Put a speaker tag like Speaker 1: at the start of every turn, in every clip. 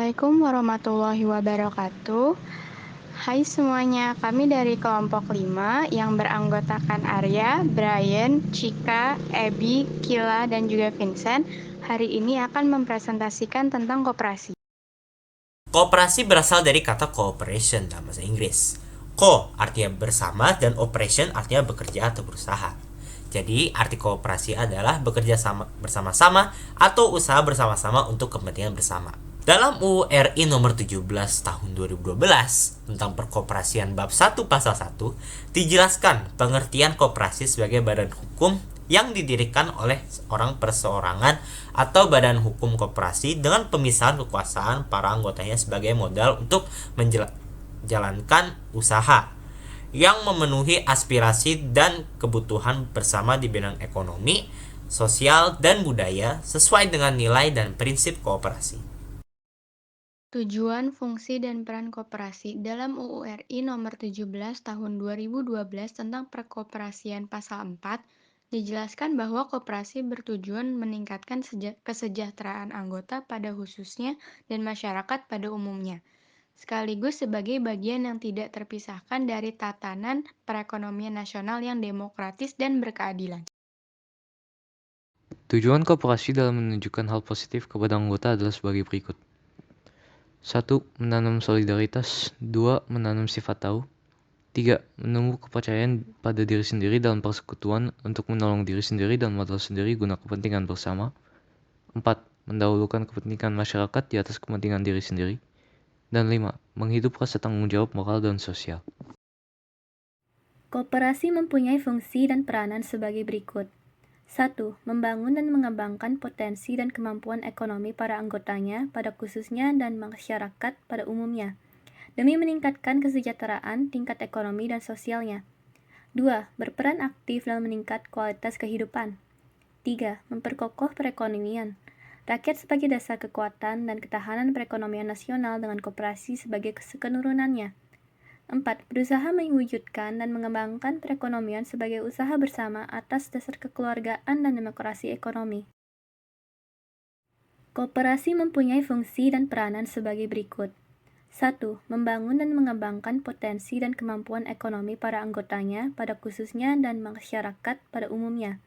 Speaker 1: Assalamualaikum warahmatullahi wabarakatuh. Hai semuanya, kami dari kelompok 5 yang beranggotakan Arya, Brian, Cika, Ebi, Kila, dan juga Vincent. Hari ini akan mempresentasikan tentang koperasi.
Speaker 2: Kooperasi berasal dari kata cooperation dalam bahasa Inggris. Co artinya bersama dan operation artinya bekerja atau berusaha. Jadi arti kooperasi adalah bekerja bersama-sama atau usaha bersama-sama untuk kepentingan bersama. Dalam UU RI nomor 17 tahun 2012 tentang perkoperasian bab 1 pasal 1 dijelaskan pengertian koperasi sebagai badan hukum yang didirikan oleh orang perseorangan atau badan hukum koperasi dengan pemisahan kekuasaan para anggotanya sebagai modal untuk menjalankan usaha yang memenuhi aspirasi dan kebutuhan bersama di bidang ekonomi, sosial, dan budaya sesuai dengan nilai dan prinsip kooperasi.
Speaker 1: Tujuan, fungsi, dan peran koperasi dalam UU RI nomor 17 tahun 2012 tentang perkoperasian pasal 4 dijelaskan bahwa koperasi bertujuan meningkatkan kesejahteraan anggota pada khususnya dan masyarakat pada umumnya, sekaligus sebagai bagian yang tidak terpisahkan dari tatanan perekonomian nasional yang demokratis dan berkeadilan.
Speaker 3: Tujuan koperasi dalam menunjukkan hal positif kepada anggota adalah sebagai berikut. 1. Menanam solidaritas. 2. Menanam sifat tahu. 3. Menumbuh kepercayaan pada diri sendiri dalam persekutuan untuk menolong diri sendiri dan modal sendiri guna kepentingan bersama. 4. Mendahulukan kepentingan masyarakat di atas kepentingan diri sendiri. Dan 5. Menghidupkan rasa tanggung jawab moral dan sosial.
Speaker 4: Koperasi mempunyai fungsi dan peranan sebagai berikut. 1. Membangun dan mengembangkan potensi dan kemampuan ekonomi para anggotanya pada khususnya dan masyarakat pada umumnya, demi meningkatkan kesejahteraan tingkat ekonomi dan sosialnya. 2. Berperan aktif dalam meningkat kualitas kehidupan. 3. Memperkokoh perekonomian rakyat sebagai dasar kekuatan dan ketahanan perekonomian nasional dengan koperasi sebagai kesenurunannya. 4. Berusaha mewujudkan dan mengembangkan perekonomian sebagai usaha bersama atas dasar kekeluargaan dan demokrasi ekonomi. Koperasi mempunyai fungsi dan peranan sebagai berikut. 1. Membangun dan mengembangkan potensi dan kemampuan ekonomi para anggotanya pada khususnya dan masyarakat pada umumnya,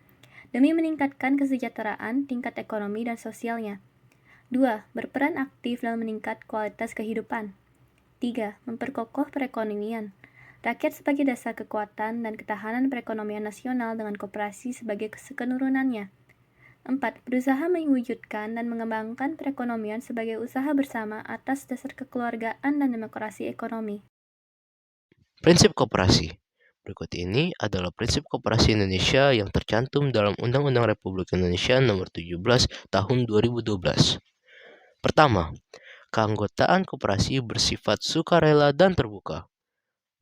Speaker 4: demi meningkatkan kesejahteraan tingkat ekonomi dan sosialnya. 2. Berperan aktif dalam meningkat kualitas kehidupan. 3. Memperkokoh perekonomian rakyat sebagai dasar kekuatan dan ketahanan perekonomian nasional dengan koperasi sebagai kesenurunannya. 4. Berusaha mewujudkan dan mengembangkan perekonomian sebagai usaha bersama atas dasar kekeluargaan dan demokrasi ekonomi.
Speaker 5: Prinsip koperasi. Berikut ini adalah prinsip koperasi Indonesia yang tercantum dalam Undang-Undang Republik Indonesia Nomor 17 Tahun 2012. Pertama, keanggotaan koperasi bersifat sukarela dan terbuka.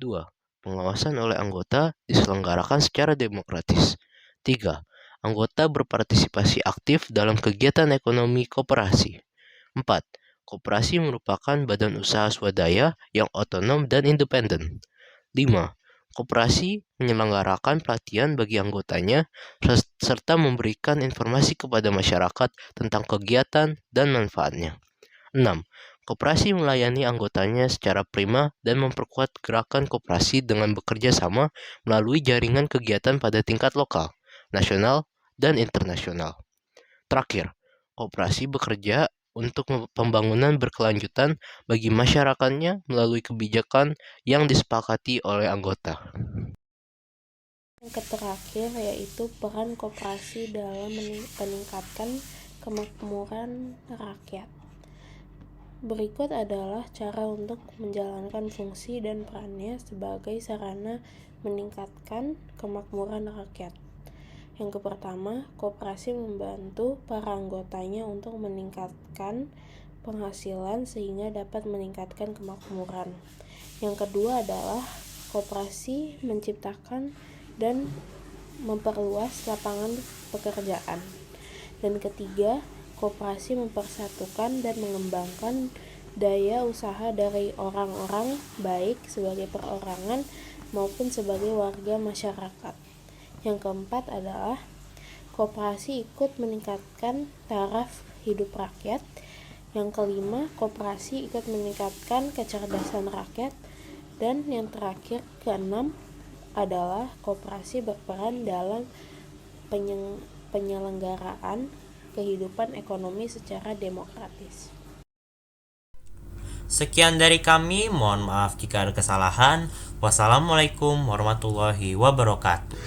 Speaker 5: 2. Pengawasan oleh anggota diselenggarakan secara demokratis. 3. Anggota berpartisipasi aktif dalam kegiatan ekonomi koperasi. 4. Koperasi merupakan badan usaha swadaya yang otonom dan independen. 5. Koperasi menyelenggarakan pelatihan bagi anggotanya serta memberikan informasi kepada masyarakat tentang kegiatan dan manfaatnya. 6. Koperasi melayani anggotanya secara prima dan memperkuat gerakan koperasi dengan bekerja sama melalui jaringan kegiatan pada tingkat lokal, nasional, dan internasional. Terakhir, koperasi bekerja untuk pembangunan berkelanjutan bagi masyarakatnya melalui kebijakan yang disepakati oleh anggota.
Speaker 6: Yang terakhir yaitu peran koperasi dalam meningkatkan kemakmuran rakyat. Berikut adalah cara untuk menjalankan fungsi dan perannya sebagai sarana meningkatkan kemakmuran rakyat. Yang pertama, koperasi membantu para anggotanya untuk meningkatkan penghasilan sehingga dapat meningkatkan kemakmuran. Yang kedua adalah koperasi menciptakan dan memperluas lapangan pekerjaan. Dan ketiga, koperasi mempersatukan dan mengembangkan daya usaha dari orang-orang baik sebagai perorangan maupun sebagai warga masyarakat. Yang keempat adalah koperasi ikut meningkatkan taraf hidup rakyat Yang kelima, koperasi ikut meningkatkan kecerdasan rakyat. Dan yang terakhir, keenam, adalah koperasi berperan dalam penyelenggaraan kehidupan ekonomi secara demokratis.
Speaker 2: Sekian dari kami, mohon maaf jika ada kesalahan. Wassalamualaikum warahmatullahi wabarakatuh.